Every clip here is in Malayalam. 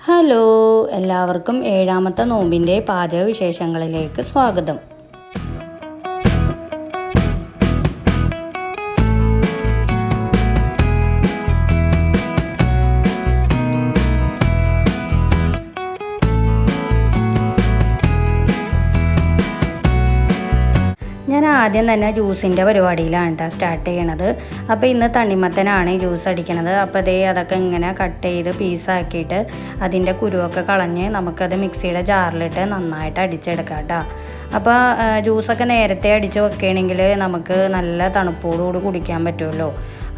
ഹലോ, എല്ലാവർക്കും ഏഴാമത്തെ നോമ്പിൻ്റെ പാചക വിശേഷങ്ങളിലേക്ക് സ്വാഗതം. ഞാൻ ആദ്യം തന്നെ ജ്യൂസിൻ്റെ പരിപാടിയിലാണ് സ്റ്റാർട്ട് ചെയ്യണത്. അപ്പോൾ ഇന്ന് തണ്ണിമത്തനാണ് ജ്യൂസ് അടിക്കണത്. അപ്പോൾ അതൊക്കെ ഇങ്ങനെ കട്ട് ചെയ്ത് പീസാക്കിയിട്ട് അതിൻ്റെ കുരുവൊക്കെ കളഞ്ഞ് നമുക്കത് മിക്സിയുടെ ജാറിലിട്ട് നന്നായിട്ട് അടിച്ചെടുക്കാം കേട്ടോ. അപ്പോൾ ജ്യൂസൊക്കെ നേരത്തെ അടിച്ച് വെക്കുകയാണെങ്കിൽ നമുക്ക് നല്ല തണുപ്പോടുകൂടി കുടിക്കാൻ പറ്റുമല്ലോ.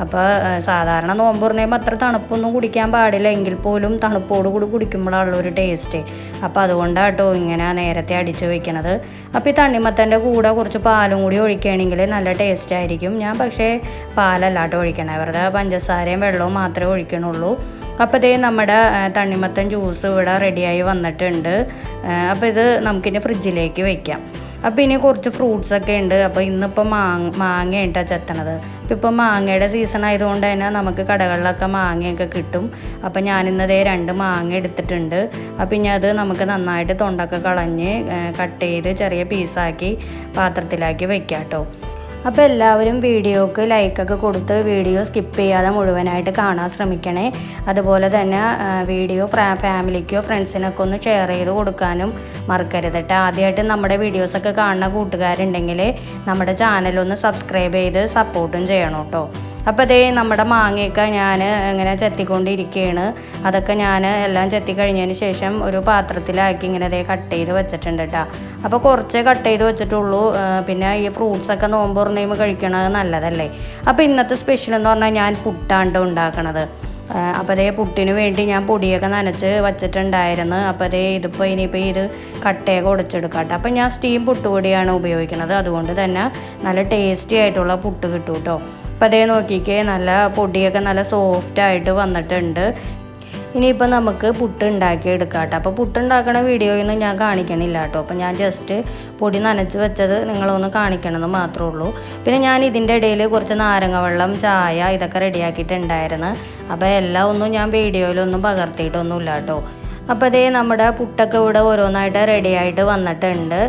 അപ്പോൾ സാധാരണ നോമ്പ് തുറന്നുമ്പോൾ അത്ര തണുപ്പൊന്നും കുടിക്കാൻ പാടില്ല, എങ്കിൽ പോലും തണുപ്പോടുകൂടി കുടിക്കുമ്പോഴാണുള്ള ഒരു ടേസ്റ്റ്. അപ്പോൾ അതുകൊണ്ടാണ് കേട്ടോ ഇങ്ങനെ നേരത്തെ അടിച്ച് വയ്ക്കണത്. അപ്പോൾ ഈ തണ്ണിമത്തൻ്റെ കൂടെ കുറച്ച് പാലും കൂടി ഒഴിക്കുകയാണെങ്കിൽ നല്ല ടേസ്റ്റ് ആയിരിക്കും. ഞാൻ പക്ഷേ പാലല്ല കേട്ടോ ഒഴിക്കണേ, വെറുതെ പഞ്ചസാരയും വെള്ളവും മാത്രമേ ഒഴിക്കണുള്ളൂ. അപ്പോൾ നമ്മുടെ തണ്ണിമത്തൻ ജ്യൂസ് ഇവിടെ റെഡിയായി വന്നിട്ടുണ്ട്. അപ്പോൾ ഇത് നമുക്കിനി ഫ്രിഡ്ജിലേക്ക് വയ്ക്കാം. അപ്പോൾ ഇനി കുറച്ച് ഫ്രൂട്ട്സൊക്കെ ഉണ്ട്. അപ്പോൾ ഇന്നിപ്പോൾ മാങ്ങയായിട്ടാണ് ചെത്തണത്. അപ്പോൾ ഇപ്പോൾ മാങ്ങയുടെ സീസൺ ആയതുകൊണ്ട് തന്നെ നമുക്ക് കടകളിലൊക്കെ മാങ്ങയൊക്കെ കിട്ടും. അപ്പോൾ ഞാനിന്നതേ 2 മാങ്ങ എടുത്തിട്ടുണ്ട്. അപ്പോൾ ഇനി അത് നമുക്ക് നന്നായിട്ട് തൊണ്ടൊക്കെ കളഞ്ഞ് കട്ട് ചെയ്ത് ചെറിയ പീസാക്കി പാത്രത്തിലാക്കി വെക്കാം കേട്ടോ. അപ്പോൾ എല്ലാവരും വീഡിയോക്ക് ലൈക്കൊക്കെ കൊടുത്ത് വീഡിയോ സ്കിപ്പ് ചെയ്യാതെ മുഴുവനായിട്ട് കാണാൻ ശ്രമിക്കണേ. അതുപോലെ തന്നെ വീഡിയോ ഫാമിലിക്കോ ഫ്രണ്ട്സിനൊക്കെ ഒന്ന് ഷെയർ ചെയ്ത് കൊടുക്കാനും മറക്കരുത് കേട്ടോ. ആദ്യമായിട്ട് നമ്മുടെ വീഡിയോസൊക്കെ കാണുന്ന കൂട്ടുകാരുണ്ടെങ്കിൽ നമ്മുടെ ചാനലൊന്ന് സബ്സ്ക്രൈബ് ചെയ്ത് സപ്പോർട്ടും ചെയ്യണം കേട്ടോ. അപ്പോൾ നമ്മുടെ മാങ്ങയൊക്കെ ഞാൻ ഇങ്ങനെ ചെത്തിക്കൊണ്ടിരിക്കുകയാണ്. അതൊക്കെ ഞാൻ എല്ലാം ചെത്തി കഴിഞ്ഞതിന് ശേഷം ഒരു പാത്രത്തിലാക്കി ഇങ്ങനെ കട്ട് ചെയ്ത് വെച്ചിട്ടുണ്ട് കേട്ടോ. അപ്പോൾ കുറച്ചേ കട്ട് ചെയ്ത് വെച്ചിട്ടുള്ളൂ. പിന്നെ ഈ ഫ്രൂട്ട്സൊക്കെ നോമ്പ് തുറന്നുമ്പോൾ കഴിക്കണത് നല്ലതല്ലേ. അപ്പോൾ ഇന്നത്തെ സ്പെഷ്യൽ എന്ന് പറഞ്ഞാൽ ഞാൻ പുട്ടാണ് ഉണ്ടാക്കണത്. അപ്പോൾ പുട്ടിന് വേണ്ടി ഞാൻ പൊടിയൊക്കെ നനച്ച് വച്ചിട്ടുണ്ടായിരുന്നു. അപ്പോൾ ഇതിപ്പോൾ ഇനിയിപ്പോൾ ഇത് കട്ടയൊക്കെ ഉടച്ചെടുക്കാം കേട്ടോ. അപ്പോൾ ഞാൻ സ്റ്റീം പുട്ടുപൊടിയാണ് ഉപയോഗിക്കുന്നത്. അതുകൊണ്ട് തന്നെ നല്ല ടേസ്റ്റി ആയിട്ടുള്ള പുട്ട് കിട്ടും കേട്ടോ. അപ്പോൾ നോക്കിക്കേ, നല്ല പൊടിയൊക്കെ നല്ല സോഫ്റ്റായിട്ട് വന്നിട്ടുണ്ട്. ഇനിയിപ്പോൾ നമുക്ക് പുട്ട് ഉണ്ടാക്കിയെടുക്കാം കേട്ടോ. അപ്പോൾ പുട്ടുണ്ടാക്കണ വീഡിയോയൊന്നും ഞാൻ കാണിക്കണില്ല കേട്ടോ. അപ്പോൾ ഞാൻ ജസ്റ്റ് പൊടി നനച്ച് വെച്ചത് നിങ്ങളൊന്ന് കാണിക്കണമെന്ന് മാത്രമേ ഉള്ളൂ. പിന്നെ ഞാൻ ഇതിൻ്റെ ഇടയിൽ കുറച്ച് നാരങ്ങ വെള്ളം, ചായ ഇതൊക്കെ റെഡിയാക്കിയിട്ടുണ്ടായിരുന്നു. അപ്പോൾ എല്ലാം ഒന്നും ഞാൻ വീഡിയോയിലൊന്നും പകർത്തിയിട്ടൊന്നുമില്ല കേട്ടോ. അപ്പോൾ നമ്മുടെ പുട്ടൊക്കെ ഇവിടെ ഓരോന്നായിട്ട് റെഡിയായിട്ട് വന്നിട്ടുണ്ട്.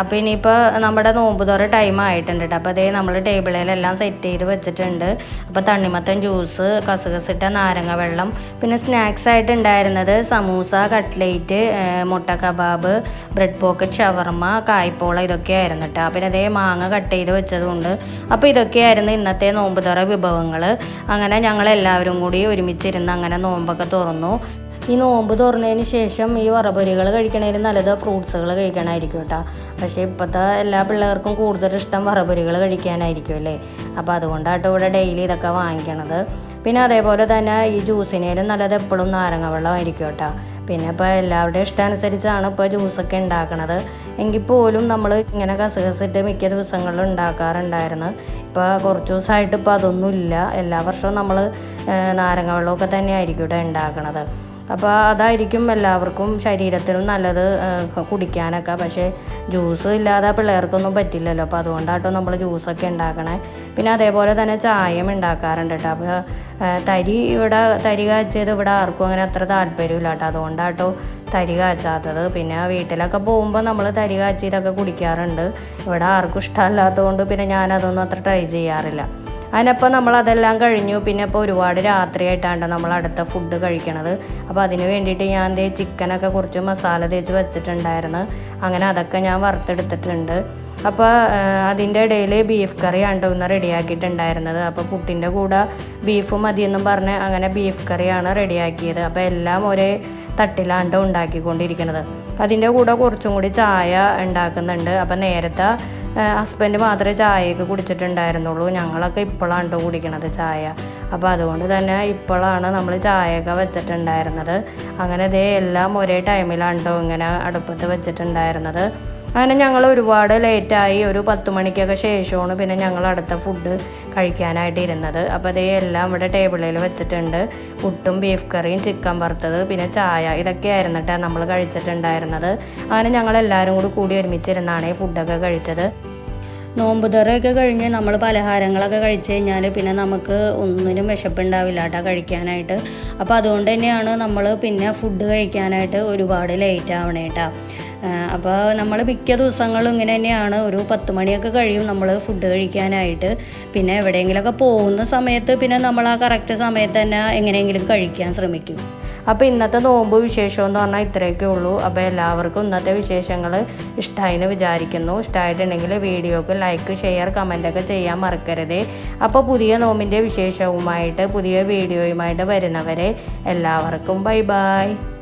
അപ്പോൾ ഇനിയിപ്പോൾ നമ്മുടെ നോമ്പ് തുറ ടൈം ആയിട്ടുണ്ട് കേട്ടോ. അപ്പോൾ നമ്മൾ ടേബിളിലെല്ലാം സെറ്റ് ചെയ്ത് വെച്ചിട്ടുണ്ട്. അപ്പോൾ തണ്ണിമത്തൻ ജ്യൂസ്, കസുകസിട്ട നാരങ്ങ വെള്ളം, പിന്നെ സ്നാക്സ് ആയിട്ട് ഉണ്ടായിരുന്നത് സമൂസ, കട്ട്ലേറ്റ്, മുട്ട കബാബ്, ബ്രെഡ് പോക്കറ്റ്, ഷവർമ, കായ്പോള ഇതൊക്കെയായിരുന്നു കേട്ടോ. പിന്നെ മാങ്ങ കട്ട് ചെയ്ത് വെച്ചതുകൊണ്ട്. അപ്പോൾ ഇതൊക്കെയായിരുന്നു ഇന്നത്തെ നോമ്പ് തുറ വിഭവങ്ങൾ. അങ്ങനെ ഞങ്ങളെല്ലാവരും കൂടി ഒരുമിച്ചിരുന്ന് അങ്ങനെ നോമ്പൊക്കെ തുറന്നു. ഈ നോമ്പ് തുറന്നതിന് ശേഷം ഈ വറപൊരികൾ കഴിക്കണതിന് നല്ലത് ഫ്രൂട്ട്സുകൾ കഴിക്കണമായിരിക്കും കേട്ടോ. പക്ഷേ ഇപ്പോഴത്തെ എല്ലാ പിള്ളേർക്കും കൂടുതൽ ഇഷ്ടം വറപൊരികൾ കഴിക്കാനായിരിക്കും അല്ലേ. അപ്പോൾ അതുകൊണ്ടാട്ടോ ഇവിടെ ഡെയിലി ഇതൊക്കെ വാങ്ങിക്കണത്. പിന്നെ അതേപോലെ തന്നെ ഈ ജ്യൂസിനേലും നല്ലത് എപ്പോഴും നാരങ്ങ വെള്ളമായിരിക്കും കേട്ടോ. പിന്നെ ഇപ്പോൾ എല്ലാവരുടെയും ഇഷ്ടമനുസരിച്ചാണ് ഇപ്പോൾ ജ്യൂസൊക്കെ ഉണ്ടാക്കണത്. എങ്കിൽ പോലും നമ്മൾ ഇങ്ങനെ കസുകസിട്ട് മിക്ക ദിവസങ്ങളിലും ഉണ്ടാക്കാറുണ്ടായിരുന്നു. ഇപ്പോൾ കുറച്ച് ദിവസമായിട്ട് ഇപ്പോൾ അതൊന്നുമില്ല. എല്ലാ വർഷവും നമ്മൾ നാരങ്ങ വെള്ളമൊക്കെ തന്നെ ആയിരിക്കും ഇവിടെ ഉണ്ടാക്കണത്. അപ്പോൾ അതായിരിക്കും എല്ലാവർക്കും ശരീരത്തിനും നല്ലത് കുടിക്കാനൊക്കെ. പക്ഷേ ജ്യൂസ് ഇല്ലാതെ പിള്ളേർക്കൊന്നും പറ്റില്ലല്ലോ. അപ്പോൾ അതുകൊണ്ടാട്ടോ നമ്മൾ ജ്യൂസൊക്കെ ഉണ്ടാക്കണേ. പിന്നെ അതേപോലെ തന്നെ ചായയും ഉണ്ടാക്കാറുണ്ട് കേട്ടോ. അപ്പോൾ തരി കാച്ചത് ഇവിടെ ആർക്കും അങ്ങനെ അത്ര താല്പര്യമില്ല കേട്ടോ. അതുകൊണ്ടാട്ടോ തരി കാച്ചാത്തത്. പിന്നെ വീട്ടിലൊക്കെ പോകുമ്പോൾ നമ്മൾ തരി കാച്ചിയതൊക്കെ കുടിക്കാറുണ്ട്. ഇവിടെ ആർക്കും ഇഷ്ടമല്ലാത്തതുകൊണ്ട് പിന്നെ ഞാനതൊന്നും അത്ര ട്രൈ ചെയ്യാറില്ല. അതിനപ്പോൾ നമ്മളതെല്ലാം കഴിഞ്ഞു. പിന്നെ ഇപ്പോൾ ഒരുപാട് രാത്രിയായിട്ടാണ് നമ്മൾ അടുത്ത ഫുഡ് കഴിക്കണത്. അപ്പോൾ അതിന് വേണ്ടിയിട്ട് ഞാൻ ചിക്കനൊക്കെ കുറച്ച് മസാല തേച്ച് വെച്ചിട്ടുണ്ടായിരുന്നു. അങ്ങനെ അതൊക്കെ ഞാൻ വറുത്തെടുത്തിട്ടുണ്ട്. അപ്പോൾ അതിൻ്റെ ഇടയിൽ ബീഫ് കറിയാണ് ഒന്ന് റെഡിയാക്കിയിട്ടുണ്ടായിരുന്നത്. അപ്പോൾ പുട്ടിൻ്റെ കൂടെ ബീഫ് മതിയെന്നും പറഞ്ഞ് അങ്ങനെ ബീഫ് കറിയാണ് റെഡിയാക്കിയത്. അപ്പോൾ എല്ലാം ഒരേ തട്ടിലാണ്ട് ഉണ്ടാക്കിക്കൊണ്ടിരിക്കുന്നത്. അതിൻ്റെ കൂടെ കുറച്ചും കൂടി ചായ ഉണ്ടാക്കുന്നുണ്ട്. അപ്പോൾ നേരത്തെ ഹസ്ബൻഡ് മാത്രമേ ചായയൊക്കെ കുടിച്ചിട്ടുണ്ടായിരുന്നുള്ളൂ. ഞങ്ങളൊക്കെ ഇപ്പോഴാണ് കുടിക്കണത് ചായ. അപ്പോൾ അതുകൊണ്ട് തന്നെ ഇപ്പോഴാണ് നമ്മൾ ചായയൊക്കെ വെച്ചിട്ടുണ്ടായിരുന്നത്. അങ്ങനെ എല്ലാം ഒരേ ടൈമിലാണ് ഇങ്ങനെ അടുപ്പത്ത് വെച്ചിട്ടുണ്ടായിരുന്നത്. അങ്ങനെ ഞങ്ങൾ ഒരുപാട് ലേറ്റായി. ഒരു 10 മണിക്കൊക്കെ ശേഷമാണ് പിന്നെ ഞങ്ങൾ അടുത്ത ഫുഡ് കഴിക്കാനായിട്ട് ഇരുന്നത്. അപ്പോൾ എല്ലാം ഇവിടെ ടേബിളിൽ വെച്ചിട്ടുണ്ട്. പുട്ടും ബീഫ് കറിയും ചിക്കൻ വറുത്തത് പിന്നെ ചായ ഇതൊക്കെയായിരുന്നു കേട്ടോ നമ്മൾ കഴിച്ചിട്ടുണ്ടായിരുന്നത്. അങ്ങനെ ഞങ്ങളെല്ലാവരും കൂടി ഒരുമിച്ചിരുന്നാണ് ഫുഡൊക്കെ കഴിച്ചത്. നോമ്പുതറയൊക്കെ കഴിഞ്ഞ് നമ്മൾ പലഹാരങ്ങളൊക്കെ കഴിച്ച് കഴിഞ്ഞാൽ പിന്നെ നമുക്ക് ഒന്നിനും വിശപ്പുണ്ടാവില്ല കേട്ടോ കഴിക്കാനായിട്ട്. അപ്പോൾ അതുകൊണ്ട് തന്നെയാണ് നമ്മൾ പിന്നെ ഫുഡ് കഴിക്കാനായിട്ട് ഒരുപാട് ലേറ്റ് ആവണേ കേട്ടോ. അപ്പോൾ നമ്മൾ മിക്ക ദിവസങ്ങളും ഇങ്ങനെ തന്നെയാണ്, ഒരു 10 മണിയൊക്കെ കഴിയും നമ്മൾ ഫുഡ് കഴിക്കാനായിട്ട്. പിന്നെ എവിടെയെങ്കിലുമൊക്കെ പോകുന്ന സമയത്ത് പിന്നെ നമ്മൾ ആ കറക്റ്റ് സമയത്ത് തന്നെ എങ്ങനെയെങ്കിലും കഴിക്കാൻ ശ്രമിക്കും. അപ്പോൾ ഇന്നത്തെ നോമ്പ് വിശേഷം എന്ന് പറഞ്ഞാൽ ഇത്രയൊക്കെ ഉള്ളൂ. അപ്പോൾ എല്ലാവർക്കും ഇന്നത്തെ വിശേഷങ്ങൾ ഇഷ്ടമായെന്ന് വിചാരിക്കുന്നു. ഇഷ്ടമായിട്ടുണ്ടെങ്കിൽ വീഡിയോക്ക് ലൈക്ക്, ഷെയർ, കമൻറ്റൊക്കെ ചെയ്യാൻ മറക്കരുത്. അപ്പോൾ പുതിയ നോമ്പിൻ്റെ വിശേഷവുമായിട്ട് പുതിയ വീഡിയോയുമായിട്ട് വരുന്നവരെ എല്ലാവർക്കും ബൈ ബൈ.